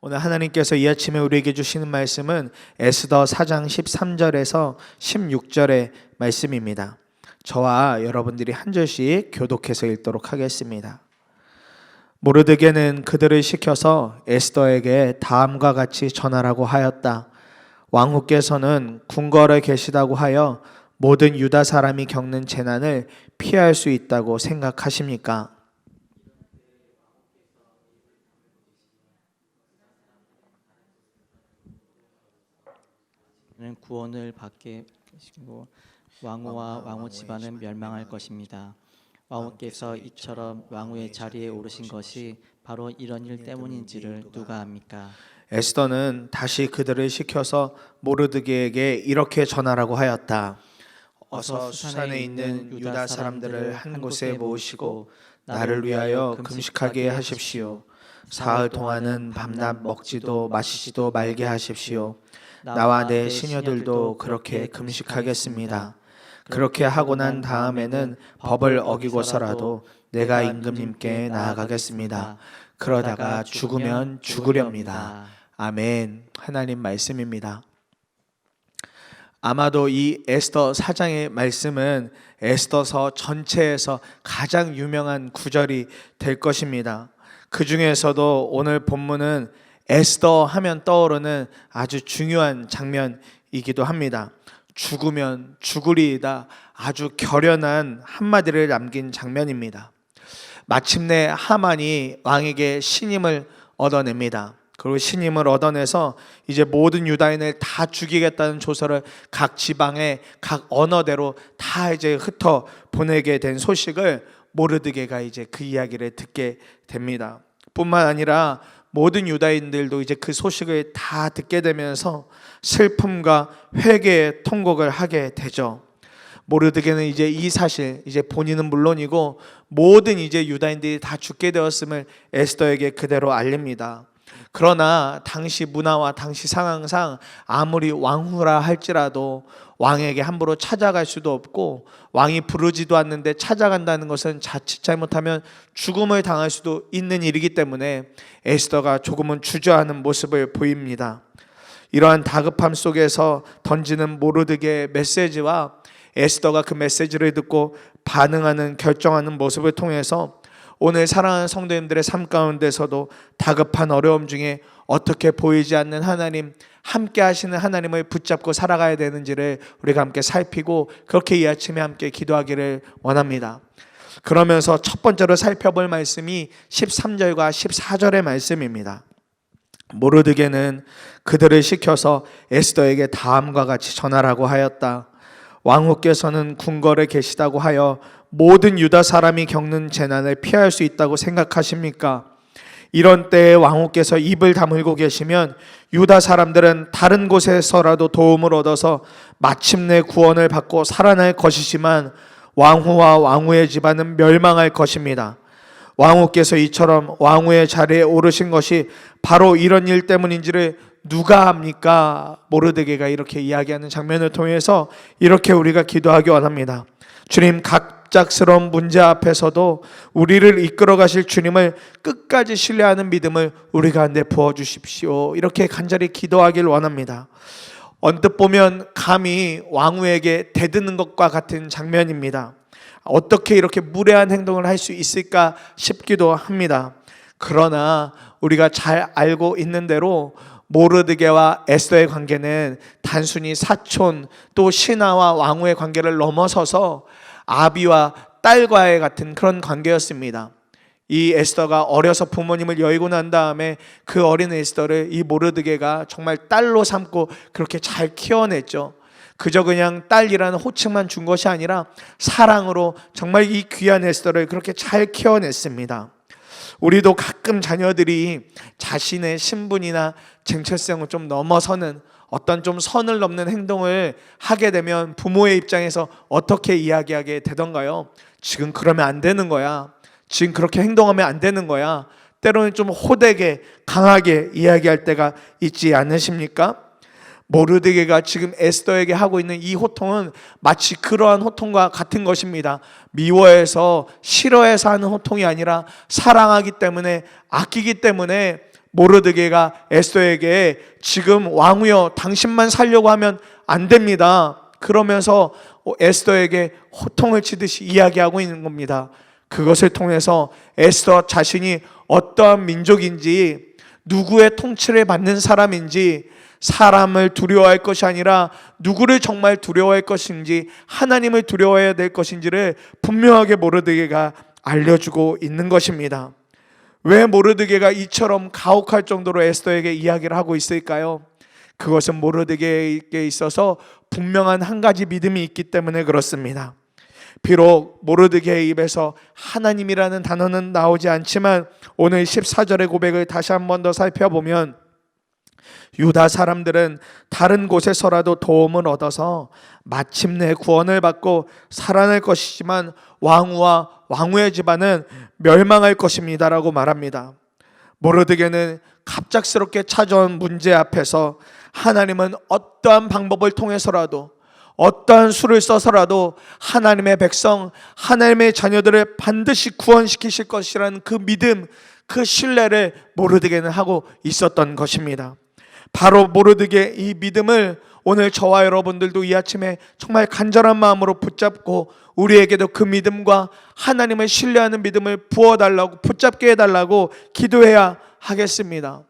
오늘 하나님께서 이 아침에 우리에게 주시는 말씀은 에스더 4장 13절에서 16절의 말씀입니다. 저와 여러분들이 한 절씩 교독해서 읽도록 하겠습니다. 모르드게는 그들을 시켜서 에스더에게 다음과 같이 전하라고 하였다. 왕후께서는 궁궐에 계시다고 하여 모든 유다 사람이 겪는 재난을 피할 수 있다고 생각하십니까? 구원을 받게 하시고 왕후와 왕후 집안은 멸망할 것입니다. 왕후께서 이처럼 왕후의 자리에 오르신 것이 바로 이런 일 때문인지를 누가 압니까? 에스더는 다시 그들을 시켜서 모르드게에게 이렇게 전하라고 하였다. 어서 수산에 있는 유다 사람들을 한 곳에 모으시고 나를 위하여 금식하게 하십시오. 사흘 동안은 밤낮 먹지도 마시지도 말게 하십시오. 나와 내 시녀들도 그렇게 금식하겠습니다. 그렇게 하고 난 다음에는 법을 어기고서라도 내가 임금님께 나아가겠습니다. 그러다가 죽으면 죽으렵니다. 아멘. 하나님 말씀입니다. 아마도 이 에스더 4장의 말씀은 에스더서 전체에서 가장 유명한 구절이 될 것입니다. 그 중에서도 오늘 본문은 에스더 하면 떠오르는 아주 중요한 장면이기도 합니다. 죽으면 죽으리이다, 아주 결연한 한마디를 남긴 장면입니다. 마침내 하만이 왕에게 신임을 얻어냅니다. 그리고 신임을 얻어내서 이제 모든 유다인을 다 죽이겠다는 조서를 각 지방에 각 언어대로 다 이제 흩어 보내게 된 소식을 모르드게가 이제 그 이야기를 듣게 됩니다. 뿐만 아니라 모든 유다인들도 이제 그 소식을 다 듣게 되면서 슬픔과 회개의 통곡을 하게 되죠. 모르드게는 이제 이 사실, 이제 본인은 물론이고 모든 이제 유다인들이 다 죽게 되었음을 에스더에게 그대로 알립니다. 그러나 당시 문화와 당시 상황상 아무리 왕후라 할지라도 왕에게 함부로 찾아갈 수도 없고 왕이 부르지도 않는데 찾아간다는 것은 자칫 잘못하면 죽음을 당할 수도 있는 일이기 때문에 에스더가 조금은 주저하는 모습을 보입니다. 이러한 다급함 속에서 던지는 모르드게의 메시지와 에스더가 그 메시지를 듣고 반응하는 결정하는 모습을 통해서 오늘 사랑하는 성도님들의 삶 가운데서도 다급한 어려움 중에 어떻게 보이지 않는 하나님, 함께 하시는 하나님을 붙잡고 살아가야 되는지를 우리가 함께 살피고 그렇게 이 아침에 함께 기도하기를 원합니다. 그러면서 첫 번째로 살펴볼 말씀이 13절과 14절의 말씀입니다. 모르드게는 그들을 시켜서 에스더에게 다음과 같이 전하라고 하였다. 왕후께서는 궁궐에 계시다고 하여 모든 유다 사람이 겪는 재난을 피할 수 있다고 생각하십니까? 이런 때에 왕후께서 입을 다물고 계시면 유다 사람들은 다른 곳에서라도 도움을 얻어서 마침내 구원을 받고 살아날 것이지만 왕후와 왕후의 집안은 멸망할 것입니다. 왕후께서 이처럼 왕후의 자리에 오르신 것이 바로 이런 일 때문인지를 누가 압니까? 모르드게가 이렇게 이야기하는 장면을 통해서 이렇게 우리가 기도하기 원합니다. 주님, 갑작스러운 문제 앞에서도 우리를 이끌어 가실 주님을 끝까지 신뢰하는 믿음을 우리 가운데 부어주십시오. 이렇게 간절히 기도하길 원합니다. 언뜻 보면 감히 왕후에게 대드는 것과 같은 장면입니다. 어떻게 이렇게 무례한 행동을 할 수 있을까 싶기도 합니다. 그러나 우리가 잘 알고 있는 대로 모르드게와 에스더의 관계는 단순히 사촌 또 신하와 왕후의 관계를 넘어서서 아비와 딸과의 같은 그런 관계였습니다. 이 에스더가 어려서 부모님을 여의고 난 다음에 그 어린 에스더를 이 모르드게가 정말 딸로 삼고 그렇게 잘 키워냈죠. 그저 그냥 딸이라는 호칭만 준 것이 아니라 사랑으로 정말 이 귀한 에스더를 그렇게 잘 키워냈습니다. 우리도 가끔 자녀들이 자신의 신분이나 정체성을 좀 넘어서는 어떤 좀 선을 넘는 행동을 하게 되면 부모의 입장에서 어떻게 이야기하게 되던가요? 지금 그러면 안 되는 거야. 지금 그렇게 행동하면 안 되는 거야. 때로는 좀 호되게 강하게 이야기할 때가 있지 않으십니까? 모르드게가 지금 에스더에게 하고 있는 이 호통은 마치 그러한 호통과 같은 것입니다. 미워해서 싫어해서 하는 호통이 아니라 사랑하기 때문에, 아끼기 때문에 모르드게가 에스더에게 지금 왕후여 당신만 살려고 하면 안 됩니다. 그러면서 에스더에게 호통을 치듯이 이야기하고 있는 겁니다. 그것을 통해서 에스더 자신이 어떠한 민족인지, 누구의 통치를 받는 사람인지, 사람을 두려워할 것이 아니라 누구를 정말 두려워할 것인지, 하나님을 두려워해야 될 것인지를 분명하게 모르드게가 알려주고 있는 것입니다. 왜 모르드게가 이처럼 가혹할 정도로 에스더에게 이야기를 하고 있을까요? 그것은 모르드게에게 있어서 분명한 한 가지 믿음이 있기 때문에 그렇습니다. 비록 모르드게의 입에서 하나님이라는 단어는 나오지 않지만 오늘 14절의 고백을 다시 한 번 더 살펴보면 유다 사람들은 다른 곳에서라도 도움을 얻어서 마침내 구원을 받고 살아날 것이지만 왕후와 왕후의 집안은 멸망할 것입니다 라고 말합니다. 모르드게는 갑작스럽게 찾아온 문제 앞에서 하나님은 어떠한 방법을 통해서라도, 어떠한 수를 써서라도 하나님의 백성, 하나님의 자녀들을 반드시 구원시키실 것이라는 그 믿음, 그 신뢰를 모르드게는 하고 있었던 것입니다. 바로 모르드게 이 믿음을 오늘 저와 여러분들도 이 아침에 정말 간절한 마음으로 붙잡고 우리에게도 그 믿음과 하나님을 신뢰하는 믿음을 부어달라고, 붙잡게 해달라고 기도해야 하겠습니다.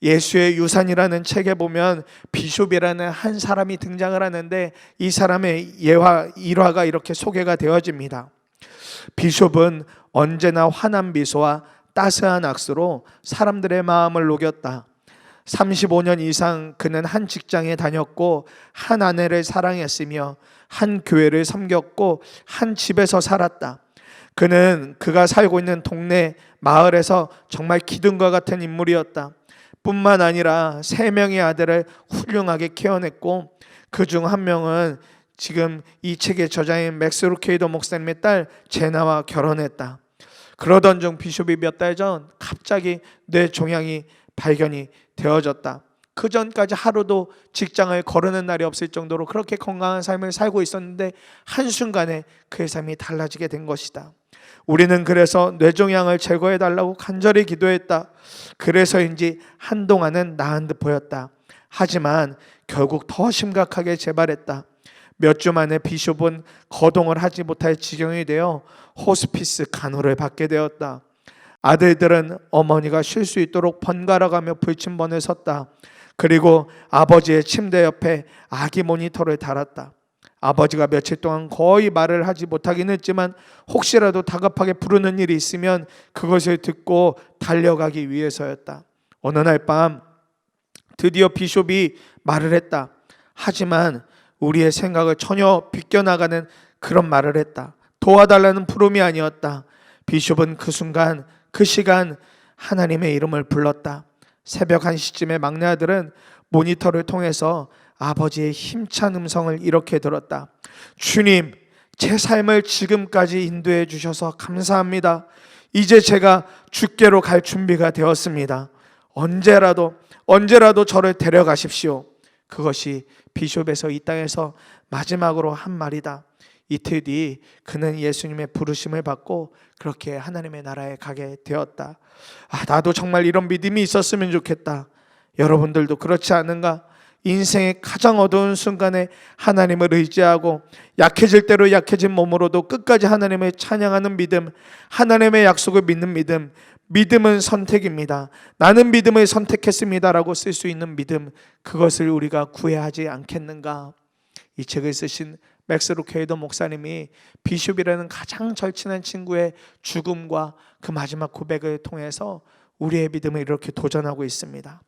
예수의 유산이라는 책에 보면 비숍이라는 한 사람이 등장을 하는데 이 사람의 일화가 이렇게 소개가 되어집니다. 비숍은 언제나 환한 미소와 따스한 악수로 사람들의 마음을 녹였다. 35년 이상 그는 한 직장에 다녔고 한 아내를 사랑했으며 한 교회를 섬겼고 한 집에서 살았다. 그는 그가 살고 있는 동네 마을에서 정말 기둥과 같은 인물이었다. 뿐만 아니라 3명의 아들을 훌륭하게 키워냈고 그중 한 명은 지금 이 책의 저자인 맥스 루케이더 목사님의 딸 제나와 결혼했다. 그러던 중 비숍이 몇 달 전 갑자기 뇌 종양이 발견이 되어졌다. 그 전까지 하루도 직장을 거르는 날이 없을 정도로 그렇게 건강한 삶을 살고 있었는데 한순간에 그의 삶이 달라지게 된 것이다. 우리는 그래서 뇌종양을 제거해달라고 간절히 기도했다. 그래서인지 한동안은 나은 듯 보였다. 하지만 결국 더 심각하게 재발했다. 몇 주 만에 비숍은 거동을 하지 못할 지경이 되어 호스피스 간호를 받게 되었다. 아들들은 어머니가 쉴 수 있도록 번갈아가며 불침번을 섰다. 그리고 아버지의 침대 옆에 아기 모니터를 달았다. 아버지가 며칠 동안 거의 말을 하지 못하긴 했지만 혹시라도 다급하게 부르는 일이 있으면 그것을 듣고 달려가기 위해서였다. 어느 날 밤 드디어 비숍이 말을 했다. 하지만 우리의 생각을 전혀 비껴나가는 그런 말을 했다. 도와달라는 부름이 아니었다. 비숍은 그 순간, 그 시간 하나님의 이름을 불렀다. 새벽 1시쯤에 막내 아들은 모니터를 통해서 아버지의 힘찬 음성을 이렇게 들었다. 주님, 제 삶을 지금까지 인도해 주셔서 감사합니다. 이제 제가 주께로 갈 준비가 되었습니다. 언제라도 저를 데려가십시오. 그것이 비숍에서 이 땅에서 마지막으로 한 말이다. 이틀 뒤 그는 예수님의 부르심을 받고 그렇게 하나님의 나라에 가게 되었다. 나도 정말 이런 믿음이 있었으면 좋겠다. 여러분들도 그렇지 않은가? 인생의 가장 어두운 순간에 하나님을 의지하고 약해질 대로 약해진 몸으로도 끝까지 하나님을 찬양하는 믿음, 하나님의 약속을 믿는 믿음. 믿음은 선택입니다. 나는 믿음을 선택했습니다라고 쓸 수 있는 믿음, 그것을 우리가 구해야 하지 않겠는가? 이 책을 쓰신 맥스 루케이더 목사님이 비숍이라는 가장 절친한 친구의 죽음과 그 마지막 고백을 통해서 우리의 믿음을 이렇게 도전하고 있습니다.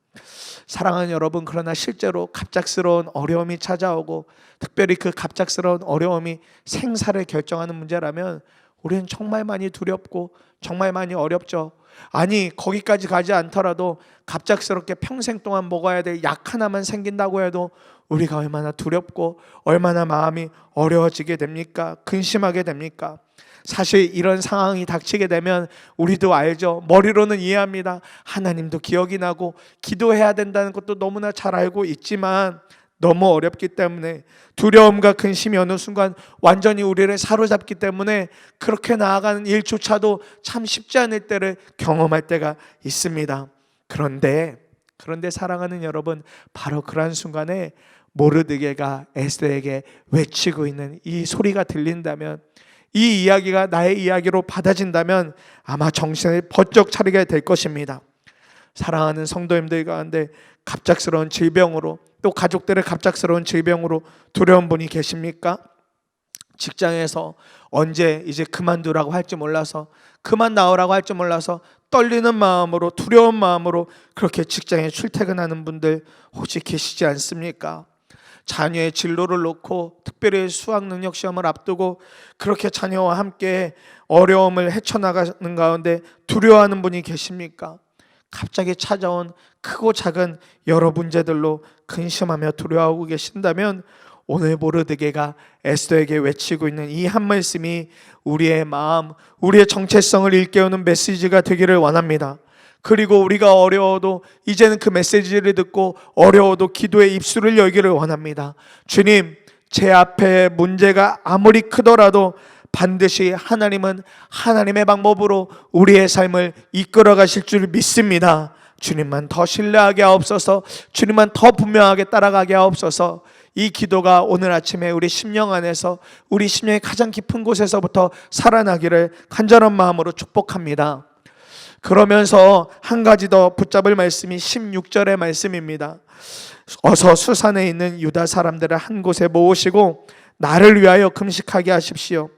사랑하는 여러분, 그러나 실제로 갑작스러운 어려움이 찾아오고 특별히 그 갑작스러운 어려움이 생사를 결정하는 문제라면 우리는 정말 많이 두렵고 정말 많이 어렵죠. 아니, 거기까지 가지 않더라도 갑작스럽게 평생 동안 먹어야 될 약 하나만 생긴다고 해도 우리가 얼마나 두렵고 얼마나 마음이 어려워지게 됩니까? 근심하게 됩니까? 사실 이런 상황이 닥치게 되면 우리도 알죠. 머리로는 이해합니다. 하나님도 기억이 나고 기도해야 된다는 것도 너무나 잘 알고 있지만 너무 어렵기 때문에 두려움과 근심이 어느 순간 완전히 우리를 사로잡기 때문에 그렇게 나아가는 일조차도 참 쉽지 않을 때를 경험할 때가 있습니다. 그런데 사랑하는 여러분, 바로 그러한 순간에 모르드게가 에스더에게 외치고 있는 이 소리가 들린다면, 이 이야기가 나의 이야기로 받아진다면 아마 정신을 번쩍 차리게 될 것입니다. 사랑하는 성도님들 가운데 갑작스러운 질병으로, 또 가족들의 갑작스러운 질병으로 두려운 분이 계십니까? 직장에서 언제 이제 그만두라고 할지 몰라서, 그만 나오라고 할지 몰라서 떨리는 마음으로, 두려운 마음으로 그렇게 직장에 출퇴근하는 분들 혹시 계시지 않습니까? 자녀의 진로를 놓고, 특별히 수학 능력 시험을 앞두고 그렇게 자녀와 함께 어려움을 헤쳐나가는 가운데 두려워하는 분이 계십니까? 갑자기 찾아온 크고 작은 여러 문제들로 근심하며 두려워하고 계신다면, 오늘 모르드게가 에스더에게 외치고 있는 이 한 말씀이 우리의 마음, 우리의 정체성을 일깨우는 메시지가 되기를 원합니다. 그리고 우리가 어려워도 이제는 그 메시지를 듣고 어려워도 기도의 입술을 열기를 원합니다. 주님, 제 앞에 문제가 아무리 크더라도 반드시 하나님은 하나님의 방법으로 우리의 삶을 이끌어 가실 줄 믿습니다. 주님만 더 신뢰하게 하옵소서. 주님만 더 분명하게 따라가게 하옵소서. 이 기도가 오늘 아침에 우리 심령 안에서, 우리 심령의 가장 깊은 곳에서부터 살아나기를 간절한 마음으로 축복합니다. 그러면서 한 가지 더 붙잡을 말씀이 16절의 말씀입니다. 어서 수산에 있는 유다 사람들을 한 곳에 모으시고 나를 위하여 금식하게 하십시오.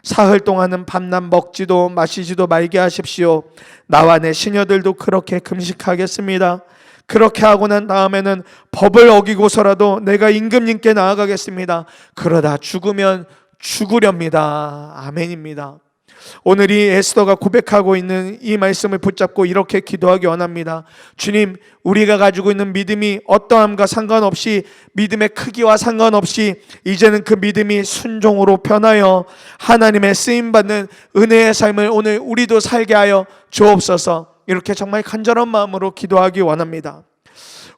사흘 동안은 밤낮 먹지도 마시지도 말게 하십시오. 나와 내 시녀들도 그렇게 금식하겠습니다. 그렇게 하고 난 다음에는 법을 어기고서라도 내가 임금님께 나아가겠습니다. 그러다 죽으면 죽으렵니다. 아멘입니다. 오늘 이 에스더가 고백하고 있는 이 말씀을 붙잡고 이렇게 기도하기 원합니다. 주님, 우리가 가지고 있는 믿음이 어떠함과 상관없이, 믿음의 크기와 상관없이 이제는 그 믿음이 순종으로 변하여 하나님의 쓰임받는 은혜의 삶을 오늘 우리도 살게 하여 주옵소서. 이렇게 정말 간절한 마음으로 기도하기 원합니다.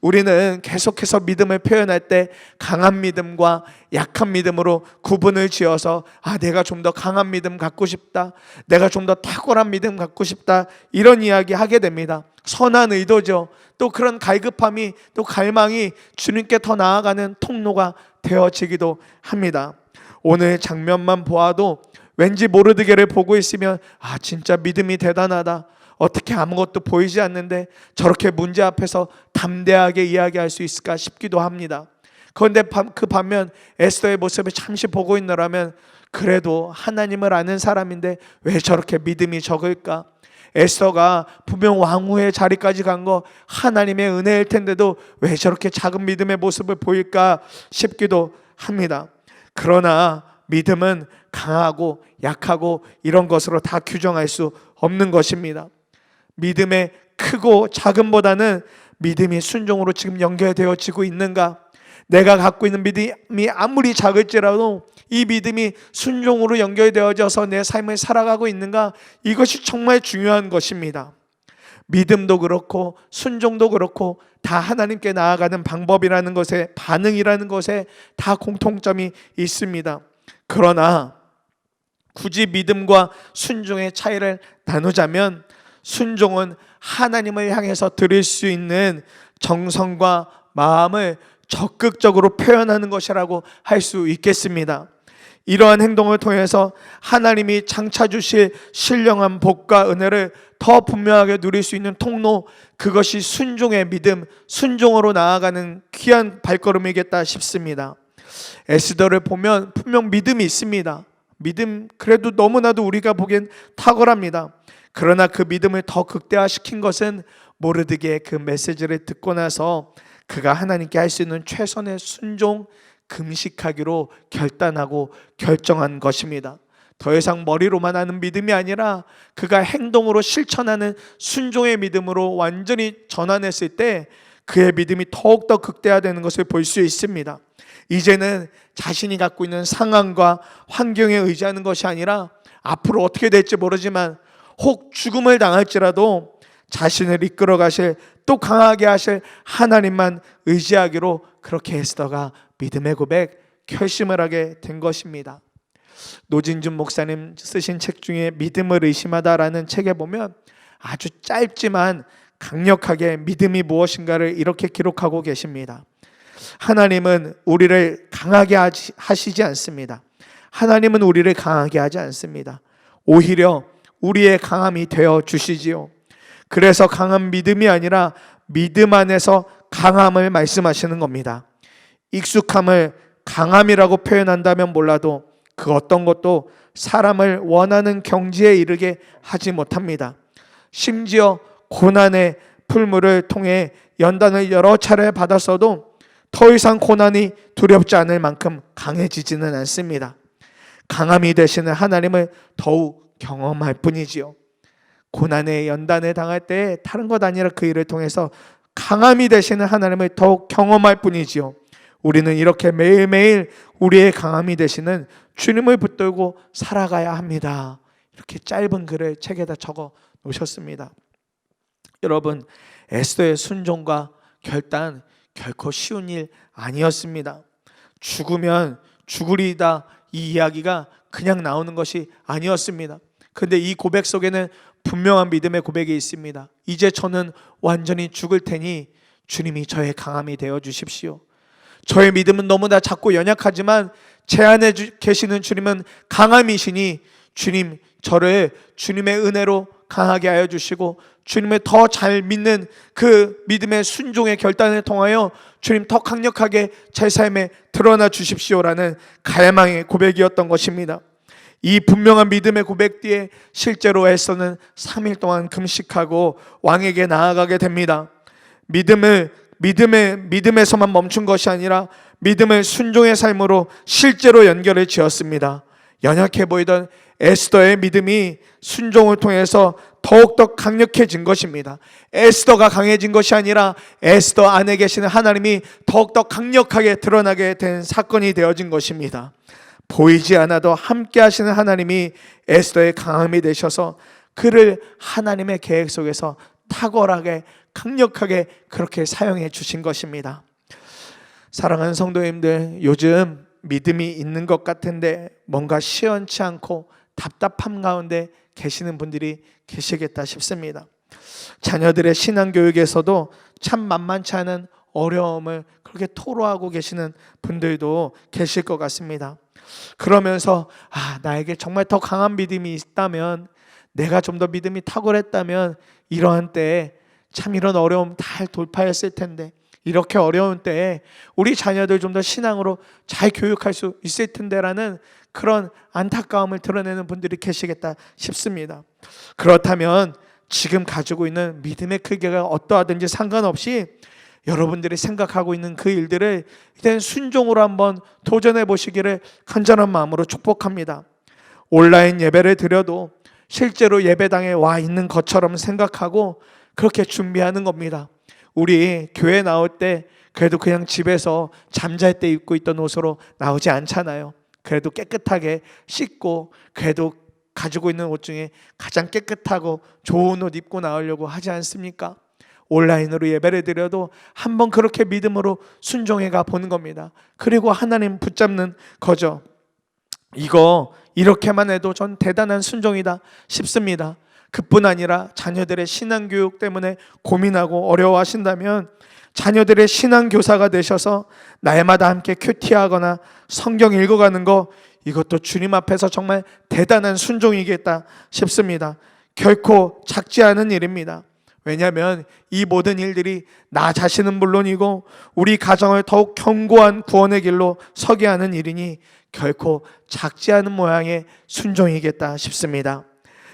우리는 계속해서 믿음을 표현할 때 강한 믿음과 약한 믿음으로 구분을 지어서, 내가 좀 더 강한 믿음 갖고 싶다, 내가 좀 더 탁월한 믿음 갖고 싶다, 이런 이야기 하게 됩니다. 선한 의도죠. 또 그런 갈급함이, 또 갈망이 주님께 더 나아가는 통로가 되어지기도 합니다. 오늘 장면만 보아도 왠지 모르드게를 보고 있으면 진짜 믿음이 대단하다, 어떻게 아무것도 보이지 않는데 저렇게 문제 앞에서 담대하게 이야기할 수 있을까 싶기도 합니다. 그런데 그 반면 에스더의 모습을 잠시 보고 있노라면, 그래도 하나님을 아는 사람인데 왜 저렇게 믿음이 적을까? 에스더가 분명 왕후의 자리까지 간 거 하나님의 은혜일 텐데도 왜 저렇게 작은 믿음의 모습을 보일까 싶기도 합니다. 그러나 믿음은 강하고 약하고 이런 것으로 다 규정할 수 없는 것입니다. 믿음의 크고 작음보다는 믿음이 순종으로 지금 연결되어지고 있는가? 내가 갖고 있는 믿음이 아무리 작을지라도 이 믿음이 순종으로 연결되어져서 내 삶을 살아가고 있는가? 이것이 정말 중요한 것입니다. 믿음도 그렇고 순종도 그렇고 다 하나님께 나아가는 방법이라는 것에, 반응이라는 것에 다 공통점이 있습니다. 그러나 굳이 믿음과 순종의 차이를 나누자면, 순종은 하나님을 향해서 드릴 수 있는 정성과 마음을 적극적으로 표현하는 것이라고 할 수 있겠습니다. 이러한 행동을 통해서 하나님이 장차 주실 신령한 복과 은혜를 더 분명하게 누릴 수 있는 통로, 그것이 순종의 믿음, 순종으로 나아가는 귀한 발걸음이겠다 싶습니다. 에스더를 보면 분명 믿음이 있습니다. 믿음, 그래도 너무나도 우리가 보기엔 탁월합니다. 그러나 그 믿음을 더 극대화시킨 것은 모르드게의 그 메시지를 듣고 나서 그가 하나님께 할 수 있는 최선의 순종, 금식하기로 결단하고 결정한 것입니다. 더 이상 머리로만 하는 믿음이 아니라 그가 행동으로 실천하는 순종의 믿음으로 완전히 전환했을 때 그의 믿음이 더욱더 극대화되는 것을 볼 수 있습니다. 이제는 자신이 갖고 있는 상황과 환경에 의지하는 것이 아니라 앞으로 어떻게 될지 모르지만 혹 죽음을 당할지라도 자신을 이끌어 가실, 또 강하게 하실 하나님만 의지하기로 그렇게 에스더가 믿음의 고백, 결심을 하게 된 것입니다. 노진준 목사님 쓰신 책 중에 믿음을 의심하다라는 책에 보면 아주 짧지만 강력하게 믿음이 무엇인가를 이렇게 기록하고 계십니다. 하나님은 우리를 강하게 하시지 않습니다. 하나님은 우리를 강하게 하지 않습니다. 오히려 우리의 강함이 되어 주시지요. 그래서 강한 믿음이 아니라 믿음 안에서 강함을 말씀하시는 겁니다. 익숙함을 강함이라고 표현한다면 몰라도 그 어떤 것도 사람을 원하는 경지에 이르게 하지 못합니다. 심지어 고난의 풀물을 통해 연단을 여러 차례 받았어도 더 이상 고난이 두렵지 않을 만큼 강해지지는 않습니다. 강함이 되시는 하나님을 더욱 경험할 뿐이지요. 고난의 연단을 당할 때 다른 것 아니라 그 일을 통해서 강함이 되시는 하나님을 더욱 경험할 뿐이지요. 우리는 이렇게 매일매일 우리의 강함이 되시는 주님을 붙들고 살아가야 합니다. 이렇게 짧은 글을 책에다 적어 놓으셨습니다. 여러분, 에스더의 순종과 결단 결코 쉬운 일 아니었습니다. 죽으면 죽으리이다, 이 이야기가 그냥 나오는 것이 아니었습니다. 근데 이 고백 속에는 분명한 믿음의 고백이 있습니다. 이제 저는 완전히 죽을 테니 주님이 저의 강함이 되어 주십시오. 저의 믿음은 너무나 작고 연약하지만 제 안에 계시는 주님은 강함이시니 주님, 저를 주님의 은혜로 강하게 하여 주시고 주님을 더 잘 믿는 그 믿음의 순종의 결단을 통하여 주님 더 강력하게 제 삶에 드러나 주십시오라는 갈망의 고백이었던 것입니다. 이 분명한 믿음의 고백 뒤에 실제로 에스더는 3일 동안 금식하고 왕에게 나아가게 됩니다. 믿음에서만 멈춘 것이 아니라 믿음을 순종의 삶으로 실제로 연결을 지었습니다. 연약해 보이던 에스더의 믿음이 순종을 통해서 더욱더 강력해진 것입니다. 에스더가 강해진 것이 아니라 에스더 안에 계시는 하나님이 더욱더 강력하게 드러나게 된 사건이 되어진 것입니다. 보이지 않아도 함께 하시는 하나님이 에스더의 강함이 되셔서 그를 하나님의 계획 속에서 탁월하게 강력하게 그렇게 사용해 주신 것입니다. 사랑하는 성도님들, 요즘 믿음이 있는 것 같은데 뭔가 시원치 않고 답답함 가운데 계시는 분들이 계시겠다 싶습니다. 자녀들의 신앙교육에서도 참 만만치 않은 어려움을 그렇게 토로하고 계시는 분들도 계실 것 같습니다. 그러면서 나에게 정말 더 강한 믿음이 있다면, 내가 좀 더 믿음이 탁월했다면 이러한 때에 참 이런 어려움 다 돌파했을 텐데, 이렇게 어려운 때에 우리 자녀들 좀 더 신앙으로 잘 교육할 수 있을 텐데라는 그런 안타까움을 드러내는 분들이 계시겠다 싶습니다. 그렇다면 지금 가지고 있는 믿음의 크기가 어떠하든지 상관없이 여러분들이 생각하고 있는 그 일들을 이제 순종으로 한번 도전해 보시기를 간절한 마음으로 축복합니다. 온라인 예배를 드려도 실제로 예배당에 와 있는 것처럼 생각하고 그렇게 준비하는 겁니다. 우리 교회 나올 때 그래도 그냥 집에서 잠잘 때 입고 있던 옷으로 나오지 않잖아요. 그래도 깨끗하게 씻고 그래도 가지고 있는 옷 중에 가장 깨끗하고 좋은 옷 입고 나오려고 하지 않습니까? 온라인으로 예배를 드려도 한번 그렇게 믿음으로 순종해 가 보는 겁니다. 그리고 하나님 붙잡는 거죠. 이거 이렇게만 해도 전 대단한 순종이다 싶습니다. 그뿐 아니라 자녀들의 신앙교육 때문에 고민하고 어려워하신다면 자녀들의 신앙교사가 되셔서 날마다 함께 큐티하거나 성경 읽어가는 거, 이것도 주님 앞에서 정말 대단한 순종이겠다 싶습니다. 결코 작지 않은 일입니다. 왜냐하면 이 모든 일들이 나 자신은 물론이고 우리 가정을 더욱 견고한 구원의 길로 서게 하는 일이니 결코 작지 않은 모양의 순종이겠다 싶습니다.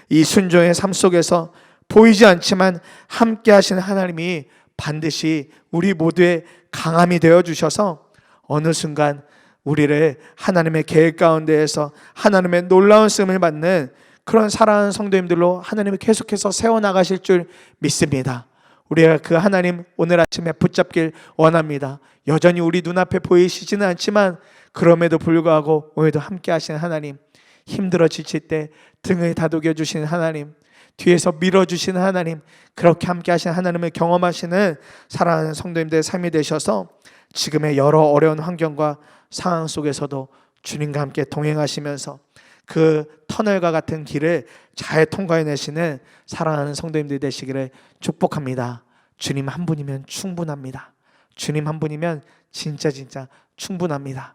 이 순종의 삶 속에서 보이지 않지만 함께 하시는 하나님이 반드시 우리 모두의 강함이 되어 주셔서 어느 순간 우리를 하나님의 계획 가운데에서 하나님의 놀라운 쓰임을 받는 그런 사랑하는 성도님들로 하나님이 계속해서 세워나가실 줄 믿습니다. 우리가 그 하나님 오늘 아침에 붙잡길 원합니다. 여전히 우리 눈앞에 보이시지는 않지만 그럼에도 불구하고 오늘도 함께 하시는 하나님, 힘들어 지칠 때 등을 다독여 주시는 하나님, 뒤에서 밀어주시는 하나님, 그렇게 함께 하시는 하나님을 경험하시는 사랑하는 성도님들의 삶이 되셔서 지금의 여러 어려운 환경과 상황 속에서도 주님과 함께 동행하시면서 그 터널과 같은 길을 잘 통과해내시는 사랑하는 성도님들 되시기를 축복합니다. 주님 한 분이면 충분합니다. 주님 한 분이면 진짜 충분합니다.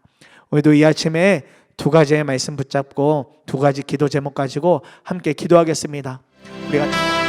오늘도 이 아침에 두 가지의 말씀 붙잡고 두 가지 기도 제목 가지고 함께 기도하겠습니다. 우리가